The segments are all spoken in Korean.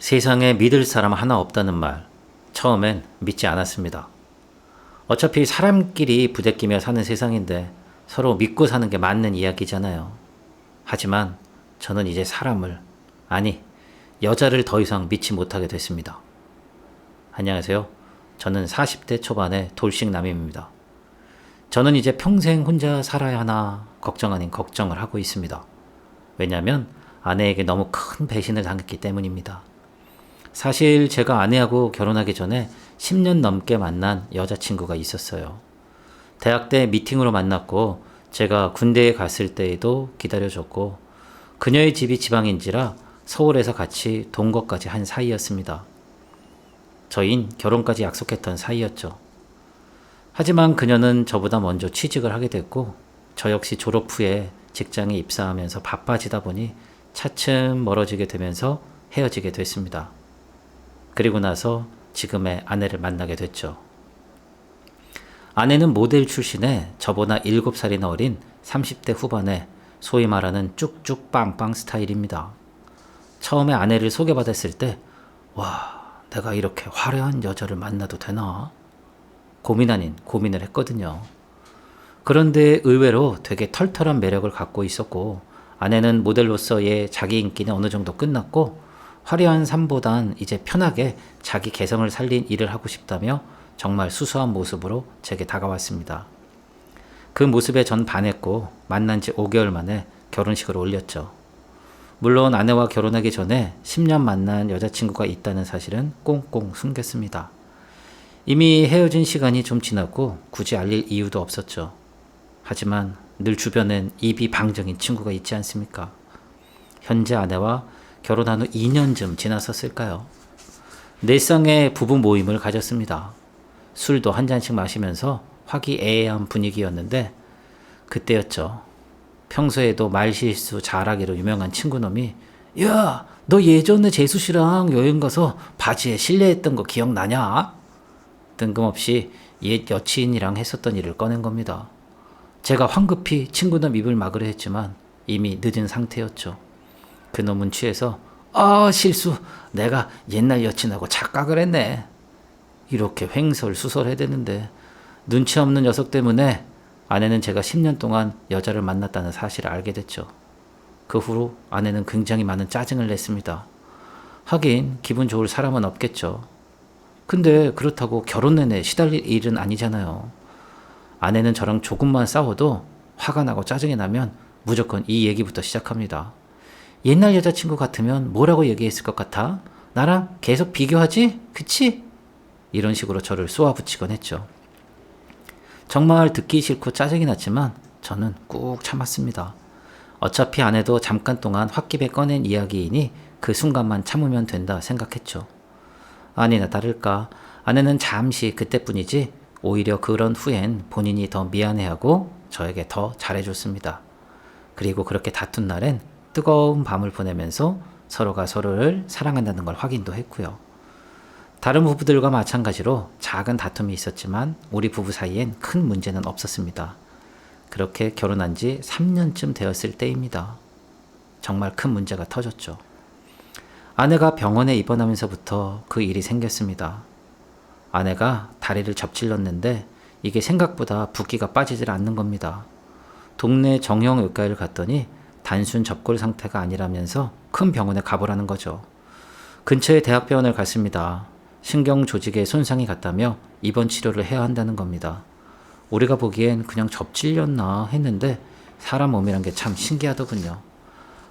세상에 믿을 사람 하나 없다는 말, 처음엔 믿지 않았습니다. 어차피 사람끼리 부대끼며 사는 세상인데 서로 믿고 사는 게 맞는 이야기잖아요. 하지만 저는 이제 사람을, 아니, 여자를 더 이상 믿지 못하게 됐습니다. 안녕하세요. 저는 40대 초반의 돌싱남입니다. 저는 이제 평생 혼자 살아야 하나 걱정 아닌 걱정을 하고 있습니다. 왜냐하면 아내에게 너무 큰 배신을 당했기 때문입니다. 사실 제가 아내하고 결혼하기 전에 10년 넘게 만난 여자친구가 있었어요. 대학 때 미팅으로 만났고 제가 군대에 갔을 때에도 기다려줬고 그녀의 집이 지방인지라 서울에서 같이 동거까지 한 사이였습니다. 저흰 결혼까지 약속했던 사이였죠. 하지만 그녀는 저보다 먼저 취직을 하게 됐고 저 역시 졸업 후에 직장에 입사하면서 바빠지다 보니 차츰 멀어지게 되면서 헤어지게 됐습니다. 그리고 나서 지금의 아내를 만나게 됐죠. 아내는 모델 출신에 저보다 7살이나 어린 30대 후반의 소위 말하는 쭉쭉 빵빵 스타일입니다. 처음에 아내를 소개받았을 때 와, 내가 이렇게 화려한 여자를 만나도 되나? 고민 아닌 고민을 했거든요. 그런데 의외로 되게 털털한 매력을 갖고 있었고 아내는 모델로서의 자기 인기는 어느 정도 끝났고 화려한 삶보단 이제 편하게 자기 개성을 살린 일을 하고 싶다며 정말 수수한 모습으로 제게 다가왔습니다. 그 모습에 전 반했고 만난 지 5개월 만에 결혼식을 올렸죠. 물론 아내와 결혼하기 전에 10년 만난 여자친구가 있다는 사실은 꽁꽁 숨겼습니다. 이미 헤어진 시간이 좀 지났고 굳이 알릴 이유도 없었죠. 하지만 늘 주변엔 입이 방정인 친구가 있지 않습니까? 현재 아내와 결혼한 후 2년쯤 지났었을까요? 넷상의 부부 모임을 가졌습니다. 술도 한 잔씩 마시면서 화기애애한 분위기였는데 그때였죠. 평소에도 말실수 잘하기로 유명한 친구놈이 야, 너 예전에 재수 씨랑 여행 가서 바지에 실례했던 거 기억나냐? 뜬금없이 옛 여친이랑 했었던 일을 꺼낸 겁니다. 제가 황급히 친구놈 입을 막으려 했지만 이미 늦은 상태였죠. 그놈은 취해서 실수, 내가 옛날 여친하고 착각을 했네. 이렇게 횡설수설해대는데 눈치 없는 녀석 때문에 아내는 제가 10년 동안 여자를 만났다는 사실을 알게 됐죠. 그 후로 아내는 굉장히 많은 짜증을 냈습니다. 하긴 기분 좋을 사람은 없겠죠. 근데 그렇다고 결혼 내내 시달릴 일은 아니잖아요. 아내는 저랑 조금만 싸워도 화가 나고 짜증이 나면 무조건 이 얘기부터 시작합니다. 옛날 여자친구 같으면 뭐라고 얘기했을 것 같아? 나랑 계속 비교하지? 그치? 이런 식으로 저를 쏘아붙이곤 했죠. 정말 듣기 싫고 짜증이 났지만 저는 꾹 참았습니다. 어차피 아내도 잠깐 동안 홧김에 꺼낸 이야기이니 그 순간만 참으면 된다 생각했죠. 아니나 다를까 아내는 잠시 그때뿐이지 오히려 그런 후엔 본인이 더 미안해하고 저에게 더 잘해줬습니다. 그리고 그렇게 다툰 날엔 뜨거운 밤을 보내면서 서로가 서로를 사랑한다는 걸 확인도 했고요. 다른 부부들과 마찬가지로 작은 다툼이 있었지만 우리 부부 사이엔 큰 문제는 없었습니다. 그렇게 결혼한 지 3년쯤 되었을 때입니다. 정말 큰 문제가 터졌죠. 아내가 병원에 입원하면서부터 그 일이 생겼습니다. 아내가 다리를 접질렀는데 이게 생각보다 붓기가 빠지질 않는 겁니다. 동네 정형외과를 갔더니 단순 접골 상태가 아니라면서 큰 병원에 가보라는 거죠. 근처에 대학병원을 갔습니다. 신경 조직에 손상이 갔다며 입원 치료를 해야 한다는 겁니다. 우리가 보기엔 그냥 접질렸나 했는데 사람 몸이란 게 참 신기하더군요.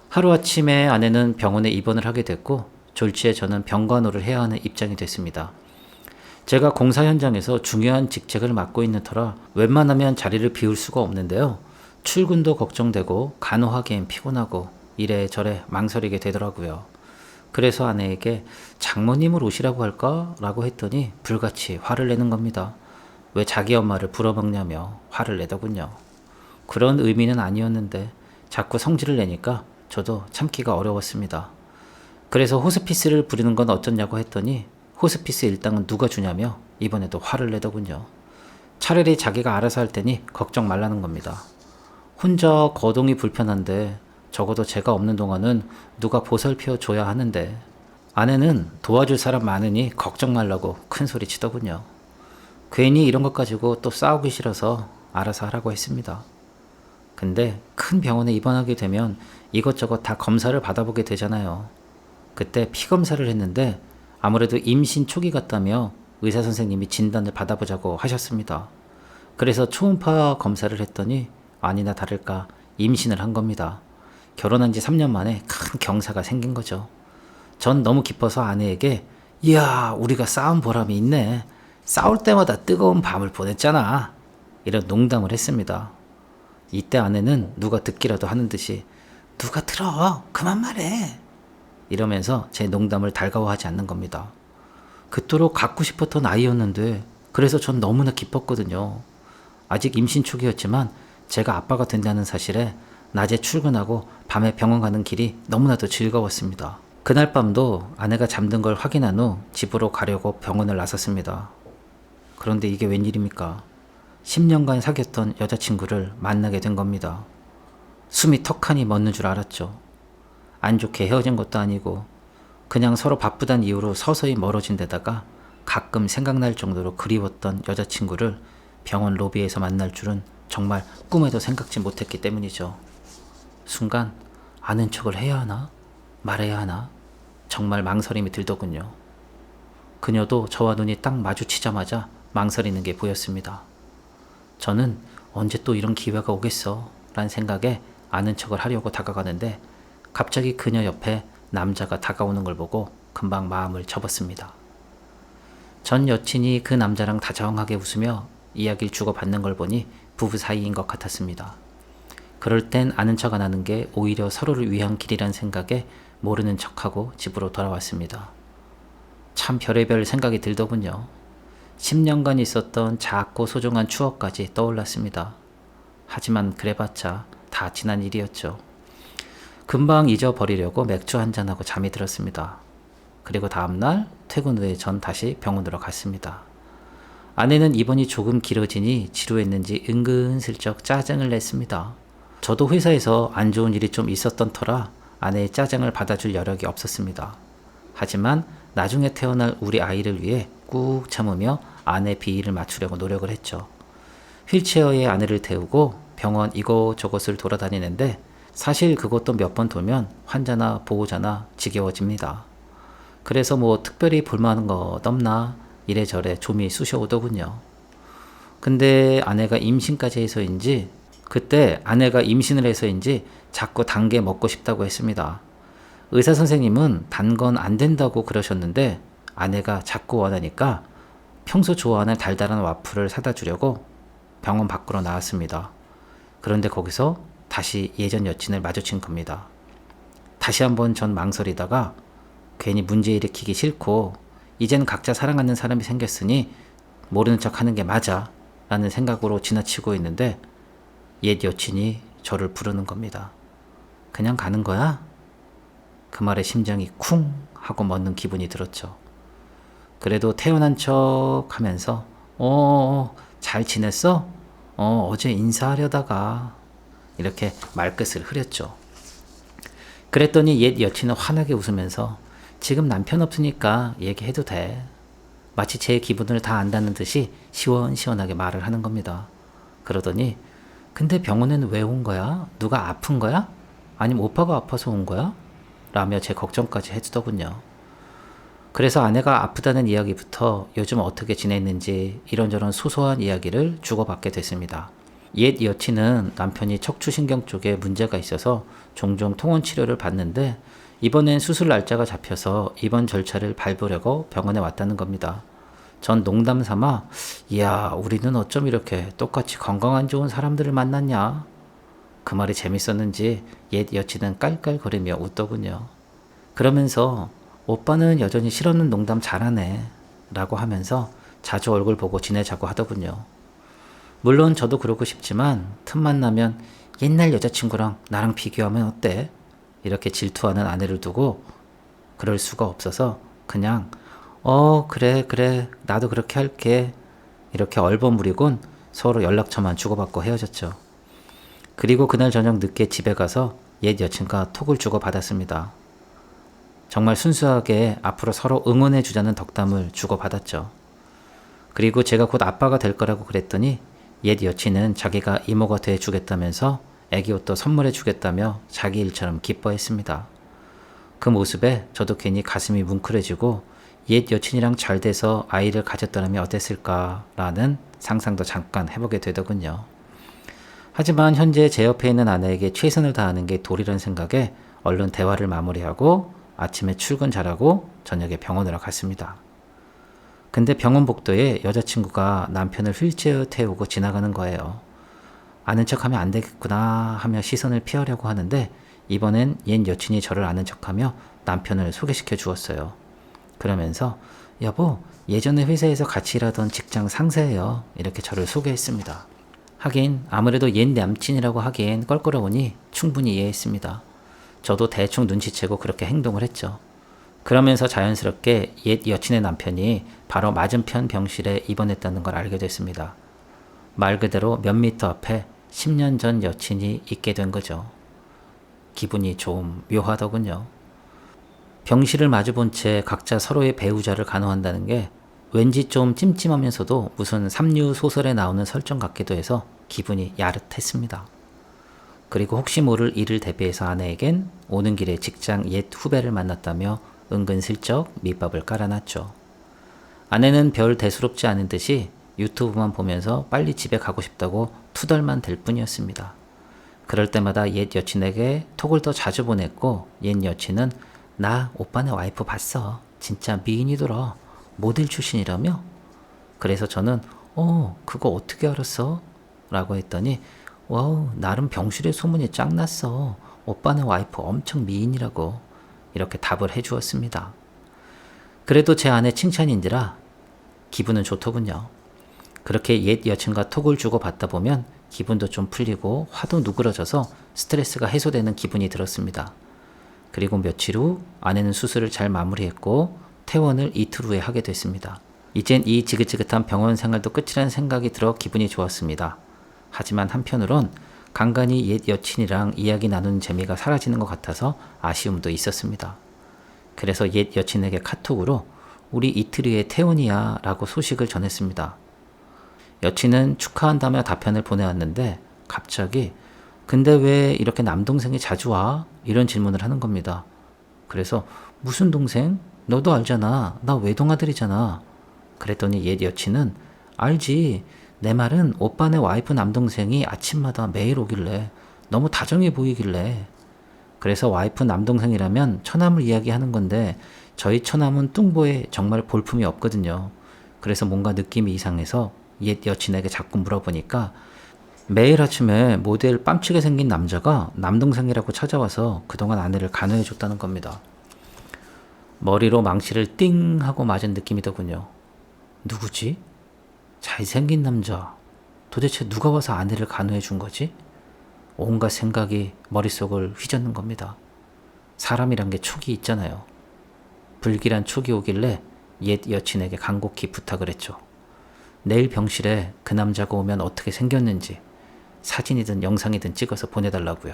하루아침에 아내는 병원에 입원을 하게 됐고 졸지에 저는 병간호를 해야 하는 입장이 됐습니다. 제가 공사 현장에서 중요한 직책을 맡고 있는 터라 웬만하면 자리를 비울 수가 없는데요. 출근도 걱정되고 간호하기엔 피곤하고 이래저래 망설이게 되더라고요. 그래서 아내에게 장모님을 오시라고 할까? 라고 했더니 불같이 화를 내는 겁니다. 왜 자기 엄마를 불어먹냐며 화를 내더군요. 그런 의미는 아니었는데 자꾸 성질을 내니까 저도 참기가 어려웠습니다. 그래서 호스피스를 부리는 건 어쩌냐고 했더니 호스피스 일당은 누가 주냐며 이번에도 화를 내더군요. 차라리 자기가 알아서 할 테니 걱정 말라는 겁니다. 혼자 거동이 불편한데 적어도 제가 없는 동안은 누가 보살펴 줘야 하는데 아내는 도와줄 사람 많으니 걱정 말라고 큰 소리 치더군요. 괜히 이런 것 가지고 또 싸우기 싫어서 알아서 하라고 했습니다. 근데 큰 병원에 입원하게 되면 이것저것 다 검사를 받아보게 되잖아요. 그때 피 검사를 했는데 아무래도 임신 초기 같다며 의사 선생님이 진단을 받아보자고 하셨습니다. 그래서 초음파 검사를 했더니 아니나 다를까 임신을 한 겁니다. 결혼한 지 3년 만에 큰 경사가 생긴 거죠. 전 너무 기뻐서 아내에게 이야 우리가 싸운 보람이 있네. 싸울 때마다 뜨거운 밤을 보냈잖아. 이런 농담을 했습니다. 이때 아내는 누가 듣기라도 하는 듯이 누가 들어 그만 말해 이러면서 제 농담을 달가워하지 않는 겁니다. 그토록 갖고 싶었던 아이였는데 그래서 전 너무나 기뻤거든요. 아직 임신 초기였지만 제가 아빠가 된다는 사실에 낮에 출근하고 밤에 병원 가는 길이 너무나도 즐거웠습니다. 그날 밤도 아내가 잠든 걸 확인한 후 집으로 가려고 병원을 나섰습니다. 그런데 이게 웬일입니까? 10년간 사귀었던 여자친구를 만나게 된 겁니다. 숨이 턱하니 멎는 줄 알았죠. 안 좋게 헤어진 것도 아니고 그냥 서로 바쁘단 이유로 서서히 멀어진 데다가 가끔 생각날 정도로 그리웠던 여자친구를 병원 로비에서 만날 줄은 정말 꿈에도 생각지 못했기 때문이죠. 순간 아는 척을 해야 하나? 말해야 하나? 정말 망설임이 들더군요. 그녀도 저와 눈이 딱 마주치자마자 망설이는 게 보였습니다. 저는 언제 또 이런 기회가 오겠어 라는 생각에 아는 척을 하려고 다가가는데 갑자기 그녀 옆에 남자가 다가오는 걸 보고 금방 마음을 접었습니다. 전 여친이 그 남자랑 다정하게 웃으며 이야기를 주고받는 걸 보니 부부 사이인 것 같았습니다. 그럴 땐 아는 척 안 하는 게 오히려 서로를 위한 길이란 생각에 모르는 척하고 집으로 돌아왔습니다. 참 별의별 생각이 들더군요. 10년간 있었던 작고 소중한 추억까지 떠올랐습니다. 하지만 그래봤자 다 지난 일이었죠. 금방 잊어버리려고 맥주 한잔하고 잠이 들었습니다. 그리고 다음날 퇴근 후에 전 다시 병원으로 갔습니다. 아내는 입원이 조금 길어지니 지루했는지 은근슬쩍 짜증을 냈습니다. 저도 회사에서 안 좋은 일이 좀 있었던 터라 아내의 짜증을 받아줄 여력이 없었습니다. 하지만 나중에 태어날 우리 아이를 위해 꾹 참으며 아내 비위를 맞추려고 노력을 했죠. 휠체어에 아내를 태우고 병원 이곳저곳을 돌아다니는데 사실 그것도 몇 번 돌면 환자나 보호자나 지겨워집니다. 그래서 뭐 특별히 볼만한 것 없나 이래저래 좀이 쑤셔오더군요. 근데 아내가 임신까지 해서인지 그때 아내가 임신을 해서인지 자꾸 단 게 먹고 싶다고 했습니다. 의사 선생님은 단 건 안 된다고 그러셨는데 아내가 자꾸 원하니까 평소 좋아하는 달달한 와플을 사다 주려고 병원 밖으로 나왔습니다. 그런데 거기서 다시 예전 여친을 마주친 겁니다. 다시 한번 전 망설이다가 괜히 문제 일으키기 싫고 이젠 각자 사랑하는 사람이 생겼으니 모르는 척 하는 게 맞아 라는 생각으로 지나치고 있는데 옛 여친이 저를 부르는 겁니다. 그냥 가는 거야? 그 말에 심장이 쿵 하고 멎는 기분이 들었죠. 그래도 태어난 척 하면서 잘 지냈어? 어제 인사하려다가 이렇게 말끝을 흐렸죠. 그랬더니 옛 여친은 환하게 웃으면서 지금 남편 없으니까 얘기해도 돼. 마치 제 기분을 다 안다는 듯이 시원시원하게 말을 하는 겁니다. 그러더니 근데 병원에는 왜 온 거야? 누가 아픈 거야? 아니면 오빠가 아파서 온 거야? 라며 제 걱정까지 해주더군요. 그래서 아내가 아프다는 이야기부터 요즘 어떻게 지냈는지 이런저런 소소한 이야기를 주고받게 됐습니다. 옛 여친은 남편이 척추신경 쪽에 문제가 있어서 종종 통원 치료를 받는데 이번엔 수술 날짜가 잡혀서 입원 절차를 밟으려고 병원에 왔다는 겁니다. 전 농담 삼아 이야 우리는 어쩜 이렇게 똑같이 건강한 좋은 사람들을 만났냐. 그 말이 재밌었는지 옛 여친은 깔깔거리며 웃더군요. 그러면서 오빠는 여전히 실없는 농담 잘하네 라고 하면서 자주 얼굴 보고 지내자고 하더군요. 물론 저도 그러고 싶지만 틈만 나면 옛날 여자친구랑 나랑 비교하면 어때? 이렇게 질투하는 아내를 두고 그럴 수가 없어서 그냥 그래 나도 그렇게 할게 이렇게 얼버무리곤 서로 연락처만 주고받고 헤어졌죠. 그리고 그날 저녁 늦게 집에 가서 옛 여친과 톡을 주고받았습니다. 정말 순수하게 앞으로 서로 응원해 주자는 덕담을 주고받았죠. 그리고 제가 곧 아빠가 될 거라고 그랬더니 옛 여친은 자기가 이모가 돼 주겠다면서 애기 옷도 선물해 주겠다며 자기 일처럼 기뻐했습니다. 그 모습에 저도 괜히 가슴이 뭉클해지고 옛 여친이랑 잘 돼서 아이를 가졌더라면 어땠을까라는 상상도 잠깐 해보게 되더군요. 하지만 현재 제 옆에 있는 아내에게 최선을 다하는 게 도리라는 생각에 얼른 대화를 마무리하고 아침에 출근 잘하고 저녁에 병원으로 갔습니다. 근데 병원 복도에 여자친구가 남편을 휠체어 태우고 지나가는 거예요. 아는 척하면 안 되겠구나 하며 시선을 피하려고 하는데 이번엔 옛 여친이 저를 아는 척하며 남편을 소개시켜 주었어요. 그러면서 여보, 예전에 회사에서 같이 일하던 직장 상사예요. 이렇게 저를 소개했습니다. 하긴 아무래도 옛 남친이라고 하기엔 껄끄러우니 충분히 이해했습니다. 저도 대충 눈치채고 그렇게 행동을 했죠. 그러면서 자연스럽게 옛 여친의 남편이 바로 맞은편 병실에 입원했다는 걸 알게 됐습니다. 말 그대로 몇 미터 앞에 10년 전 여친이 있게 된 거죠. 기분이 좀 묘하더군요. 병실을 마주본 채 각자 서로의 배우자를 간호한다는 게 왠지 좀 찜찜하면서도 무슨 삼류 소설에 나오는 설정 같기도 해서 기분이 야릇했습니다. 그리고 혹시 모를 일을 대비해서 아내에겐 오는 길에 직장 옛 후배를 만났다며 은근슬쩍 밑밥을 깔아놨죠. 아내는 별 대수롭지 않은 듯이 유튜브만 보면서 빨리 집에 가고 싶다고 투덜만 댈 뿐이었습니다. 그럴 때마다 옛 여친에게 톡을 더 자주 보냈고 옛 여친은 나 오빠네 와이프 봤어. 진짜 미인이더라. 모델 출신이라며? 그래서 저는 그거 어떻게 알았어? 라고 했더니 와우, 나름 병실에 소문이 짱났어. 오빠네 와이프 엄청 미인이라고. 이렇게 답을 해주었습니다. 그래도 제 아내 칭찬인지라 기분은 좋더군요. 그렇게 옛 여친과 톡을 주고 받다 보면 기분도 좀 풀리고 화도 누그러져서 스트레스가 해소되는 기분이 들었습니다. 그리고 며칠 후 아내는 수술을 잘 마무리했고 퇴원을 이틀 후에 하게 됐습니다. 이젠 이 지긋지긋한 병원 생활도 끝이라는 생각이 들어 기분이 좋았습니다. 하지만 한편으론 간간히 옛 여친이랑 이야기 나누는 재미가 사라지는 것 같아서 아쉬움도 있었습니다. 그래서 옛 여친에게 카톡으로 우리 이틀 후에 퇴원이야 라고 소식을 전했습니다. 여친은 축하한다며 답변을 보내왔는데 갑자기 근데 왜 이렇게 남동생이 자주 와? 이런 질문을 하는 겁니다. 그래서 무슨 동생? 너도 알잖아. 나 외동아들이잖아. 그랬더니 옛 여친은 알지. 내 말은 오빠네 와이프 남동생이 아침마다 매일 오길래 너무 다정해 보이길래. 그래서 와이프 남동생이라면 처남을 이야기하는 건데 저희 처남은 뚱보에 정말 볼품이 없거든요. 그래서 뭔가 느낌이 이상해서 옛 여친에게 자꾸 물어보니까 매일 아침에 모델 뺨치게 생긴 남자가 남동생이라고 찾아와서 그동안 아내를 간호해 줬다는 겁니다. 머리로 망치를 띵 하고 맞은 느낌이더군요. 누구지? 잘생긴 남자. 도대체 누가 와서 아내를 간호해 준 거지? 온갖 생각이 머릿속을 휘젓는 겁니다. 사람이란 게 촉이 있잖아요. 불길한 촉이 오길래 옛 여친에게 간곡히 부탁을 했죠. 내일 병실에 그 남자가 오면 어떻게 생겼는지 사진이든 영상이든 찍어서 보내달라고요.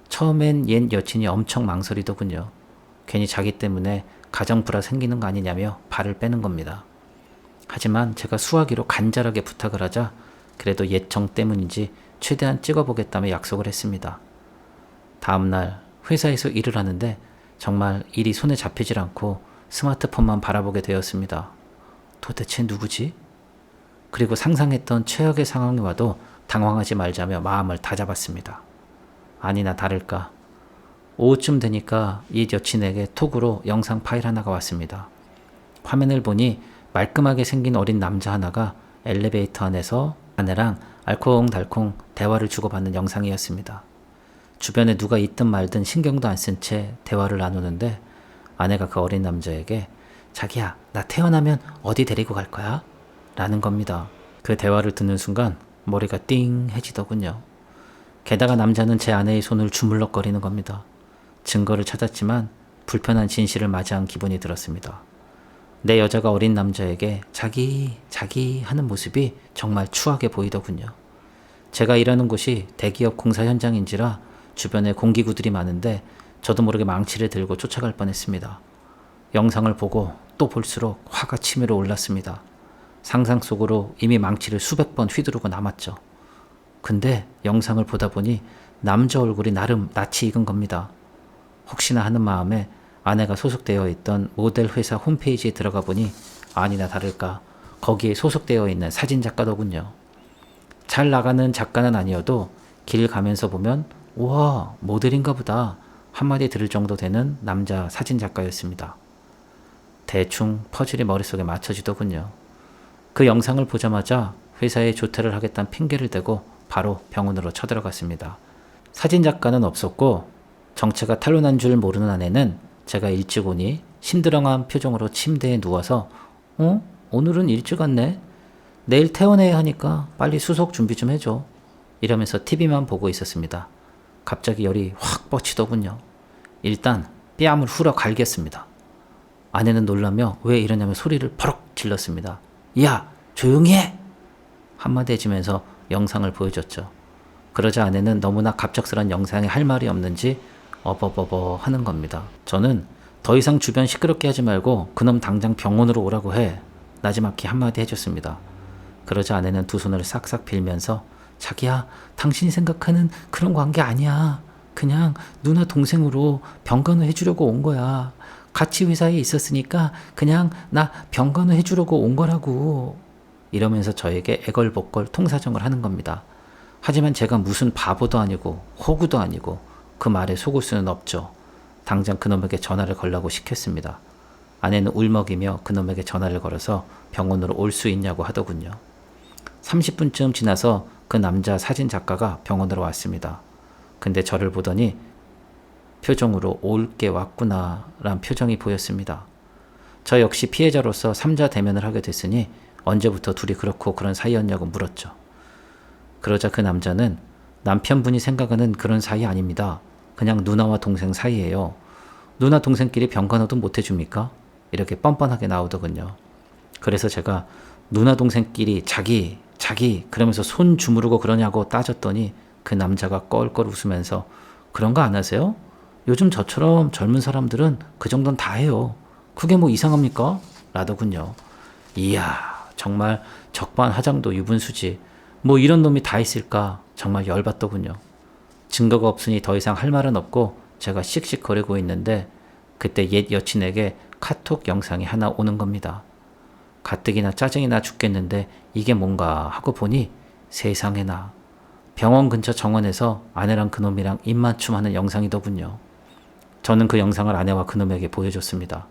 처음엔 옛 여친이 엄청 망설이더군요. 괜히 자기 때문에 가정 불화 생기는 거 아니냐며 발을 빼는 겁니다. 하지만 제가 수화기로 간절하게 부탁을 하자 그래도 옛 정 때문인지 최대한 찍어보겠다며 약속을 했습니다. 다음날 회사에서 일을 하는데 정말 일이 손에 잡히질 않고 스마트폰만 바라보게 되었습니다. 도대체 누구지? 그리고 상상했던 최악의 상황이 와도 당황하지 말자며 마음을 다잡았습니다. 아니나 다를까 오후쯤 되니까 옛 여친에게 톡으로 영상 파일 하나가 왔습니다. 화면을 보니 말끔하게 생긴 어린 남자 하나가 엘리베이터 안에서 아내랑 알콩달콩 대화를 주고받는 영상이었습니다. 주변에 누가 있든 말든 신경도 안 쓴 채 대화를 나누는데 아내가 그 어린 남자에게 자기야, 나 태어나면 어디 데리고 갈 거야? 라는 겁니다. 그 대화를 듣는 순간 머리가 띵해지더군요. 게다가 남자는 제 아내의 손을 주물럭거리는 겁니다. 증거를 찾았지만 불편한 진실을 맞이한 기분이 들었습니다. 내 여자가 어린 남자에게 자기 하는 모습이 정말 추하게 보이더군요. 제가 일하는 곳이 대기업 공사 현장인지라 주변에 공기구들이 많은데 저도 모르게 망치를 들고 쫓아갈 뻔했습니다. 영상을 보고 또 볼수록 화가 치밀어 올랐습니다. 상상 속으로 이미 망치를 수백 번 휘두르고 남았죠. 근데 영상을 보다 보니 남자 얼굴이 나름 낯이 익은 겁니다. 혹시나 하는 마음에 아내가 소속되어 있던 모델 회사 홈페이지에 들어가 보니 아니나 다를까 거기에 소속되어 있는 사진작가더군요. 잘 나가는 작가는 아니어도 길 가면서 보면 우와 모델인가 보다 한마디 들을 정도 되는 남자 사진작가였습니다. 대충 퍼즐이 머릿속에 맞춰지더군요. 그 영상을 보자마자 회사에 조퇴를 하겠다는 핑계를 대고 바로 병원으로 쳐들어갔습니다. 사진작가는 없었고 정체가 탄로난 줄 모르는 아내는 제가 일찍 오니 심드렁한 표정으로 침대에 누워서 오늘은 일찍 왔네? 내일 퇴원해야 하니까 빨리 수속 준비 좀 해줘. 이러면서 TV만 보고 있었습니다. 갑자기 열이 확 뻗치더군요. 일단 뺨을 후려 갈겼습니다. 아내는 놀라며 왜 이러냐며 소리를 버럭 질렀습니다. 야 조용히 해! 한마디 해주면서 영상을 보여줬죠. 그러자 아내는 너무나 갑작스런 영상에 할 말이 없는지 어버버버 하는 겁니다. 저는 더 이상 주변 시끄럽게 하지 말고 그놈 당장 병원으로 오라고 해. 나지막히 한마디 해줬습니다. 그러자 아내는 두 손을 싹싹 빌면서 자기야 당신이 생각하는 그런 관계 아니야. 그냥 누나 동생으로 병간호 해주려고 온 거야. 같이 회사에 있었으니까 그냥 나 병간호 해주려고 온 거라고. 이러면서 저에게 애걸복걸 통사정을 하는 겁니다. 하지만 제가 무슨 바보도 아니고 호구도 아니고 그 말에 속을 수는 없죠. 당장 그놈에게 전화를 걸라고 시켰습니다. 아내는 울먹이며 그놈에게 전화를 걸어서 병원으로 올 수 있냐고 하더군요. 30분쯤 지나서 그 남자 사진작가가 병원으로 왔습니다. 근데 저를 보더니 표정으로 올 게 왔구나 란 표정이 보였습니다. 저 역시 피해자로서 3자 대면을 하게 됐으니 언제부터 둘이 그렇고 그런 사이였냐고 물었죠. 그러자 그 남자는 남편분이 생각하는 그런 사이 아닙니다. 그냥 누나와 동생 사이예요. 누나 동생끼리 병간호도 못 해줍니까? 이렇게 뻔뻔하게 나오더군요. 그래서 제가 누나 동생끼리 자기 그러면서 손 주무르고 그러냐고 따졌더니 그 남자가 껄껄 웃으면서 그런 거 안 하세요? 요즘 저처럼 젊은 사람들은 그 정도는 다 해요. 그게 뭐 이상합니까? 라더군요. 이야 정말 적반하장도 유분수지. 뭐 이런 놈이 다 있을까 정말 열받더군요. 증거가 없으니 더 이상 할 말은 없고 제가 씩씩거리고 있는데 그때 옛 여친에게 카톡 영상이 하나 오는 겁니다. 가뜩이나 짜증이 나 죽겠는데 이게 뭔가 하고 보니 세상에나 병원 근처 정원에서 아내랑 그놈이랑 입맞춤하는 영상이더군요. 저는 그 영상을 아내와 그놈에게 보여줬습니다.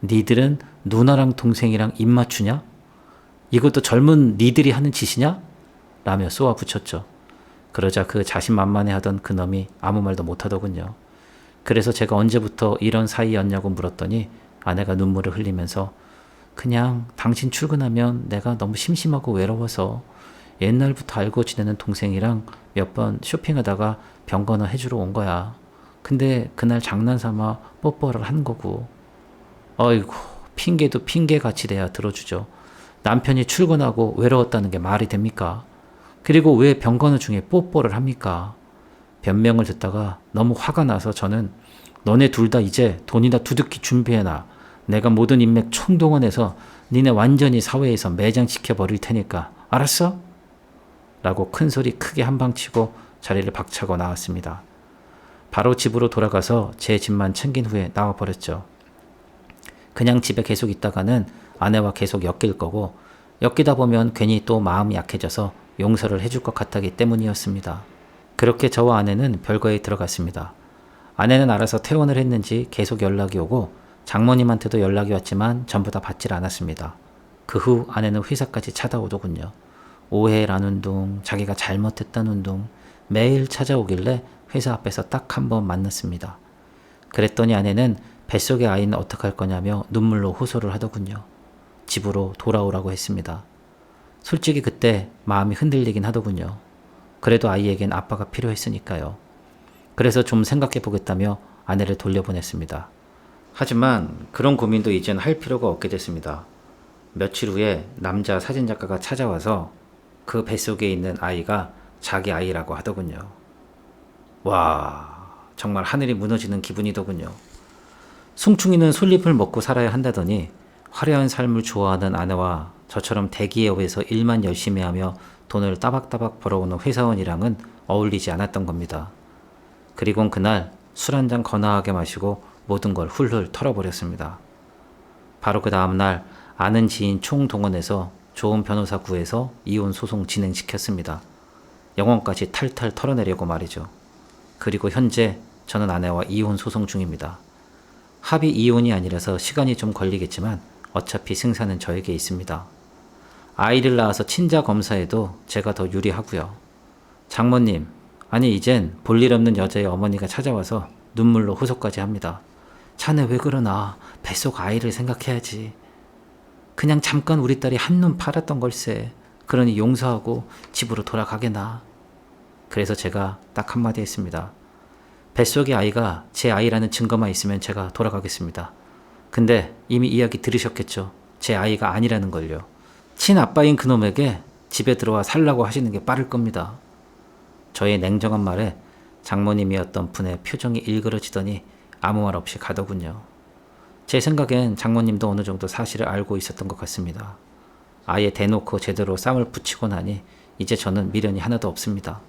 니들은 누나랑 동생이랑 입맞추냐? 이것도 젊은 니들이 하는 짓이냐? 라며 쏘아 붙였죠. 그러자 그 자신만만해하던 그놈이 아무 말도 못하더군요. 그래서 제가 언제부터 이런 사이였냐고 물었더니 아내가 눈물을 흘리면서 그냥 당신 출근하면 내가 너무 심심하고 외로워서 옛날부터 알고 지내는 동생이랑 몇 번 쇼핑하다가 병건호 해주러 온 거야. 근데 그날 장난삼아 뽀뽀를 한 거고. 어이구 핑계도 핑계같이 돼야 들어주죠. 남편이 출근하고 외로웠다는 게 말이 됩니까? 그리고 왜 병건호 중에 뽀뽀를 합니까? 변명을 듣다가 너무 화가 나서 저는 너네 둘 다 이제 돈이나 두둑히 준비해놔. 내가 모든 인맥 총동원해서 니네 완전히 사회에서 매장시켜 버릴 테니까 알았어? 라고 큰 소리 크게 한방 치고 자리를 박차고 나왔습니다. 바로 집으로 돌아가서 제 집만 챙긴 후에 나와버렸죠. 그냥 집에 계속 있다가는 아내와 계속 엮일 거고 엮이다 보면 괜히 또 마음이 약해져서 용서를 해줄 것 같았기 때문이었습니다. 그렇게 저와 아내는 별거에 들어갔습니다. 아내는 알아서 퇴원을 했는지 계속 연락이 오고 장모님한테도 연락이 왔지만 전부 다 받질 않았습니다. 그 후 아내는 회사까지 찾아오더군요. 오해라는 둥, 자기가 잘못했다는 둥 매일 찾아오길래 회사 앞에서 딱 한 번 만났습니다. 그랬더니 아내는 뱃속의 아이는 어떡할 거냐며 눈물로 호소를 하더군요. 집으로 돌아오라고 했습니다. 솔직히 그때 마음이 흔들리긴 하더군요. 그래도 아이에겐 아빠가 필요했으니까요. 그래서 좀 생각해 보겠다며 아내를 돌려보냈습니다. 하지만 그런 고민도 이젠 할 필요가 없게 됐습니다. 며칠 후에 남자 사진작가가 찾아와서 그 뱃속에 있는 아이가 자기 아이라고 하더군요. 와, 정말 하늘이 무너지는 기분이더군요. 숭충이는 솔잎을 먹고 살아야 한다더니 화려한 삶을 좋아하는 아내와 저처럼 대기업에서 일만 열심히 하며 돈을 따박따박 벌어오는 회사원이랑은 어울리지 않았던 겁니다. 그리곤 그날 술 한 잔 거나하게 마시고 모든 걸 훌훌 털어버렸습니다. 바로 그 다음날 아는 지인 총동원해서 좋은 변호사 구해서 이혼 소송 진행시켰습니다. 영혼까지 탈탈 털어내려고 말이죠. 그리고 현재 저는 아내와 이혼 소송 중입니다. 합의 이혼이 아니라서 시간이 좀 걸리겠지만 어차피 승산은 저에게 있습니다. 아이를 낳아서 친자 검사에도 제가 더 유리하고요. 장모님, 아니 이젠 볼일 없는 여자의 어머니가 찾아와서 눈물로 호소까지 합니다. 자네 왜 그러나? 뱃속 아이를 생각해야지. 그냥 잠깐 우리 딸이 한눈 팔았던 걸세. 그러니 용서하고 집으로 돌아가게나. 그래서 제가 딱 한마디 했습니다. 뱃속의 아이가 제 아이라는 증거만 있으면 제가 돌아가겠습니다. 근데 이미 이야기 들으셨겠죠. 제 아이가 아니라는 걸요. 친아빠인 그놈에게 집에 들어와 살라고 하시는 게 빠를 겁니다. 저의 냉정한 말에 장모님이었던 분의 표정이 일그러지더니 아무 말 없이 가더군요. 제 생각엔 장모님도 어느 정도 사실을 알고 있었던 것 같습니다. 아예 대놓고 제대로 쌈을 붙이고 나니 이제 저는 미련이 하나도 없습니다.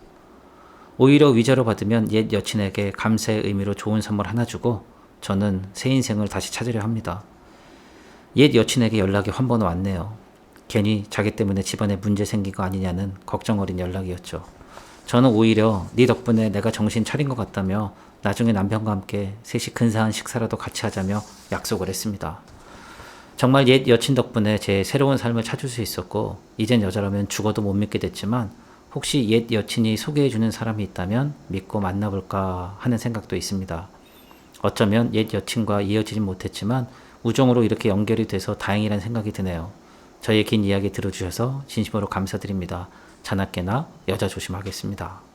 오히려 위자료 받으면 옛 여친에게 감사의 의미로 좋은 선물 하나 주고 저는 새 인생을 다시 찾으려 합니다. 옛 여친에게 연락이 한 번 왔네요. 괜히 자기 때문에 집안에 문제 생긴 거 아니냐는 걱정 어린 연락이었죠. 저는 오히려 네 덕분에 내가 정신 차린 것 같다며 나중에 남편과 함께 셋이 근사한 식사라도 같이 하자며 약속을 했습니다. 정말 옛 여친 덕분에 제 새로운 삶을 찾을 수 있었고 이젠 여자라면 죽어도 못 믿게 됐지만 혹시 옛 여친이 소개해주는 사람이 있다면 믿고 만나볼까 하는 생각도 있습니다. 어쩌면 옛 여친과 이어지진 못했지만 우정으로 이렇게 연결이 돼서 다행이라는 생각이 드네요. 저의 긴 이야기 들어주셔서 진심으로 감사드립니다. 자나깨나 여자 조심하겠습니다.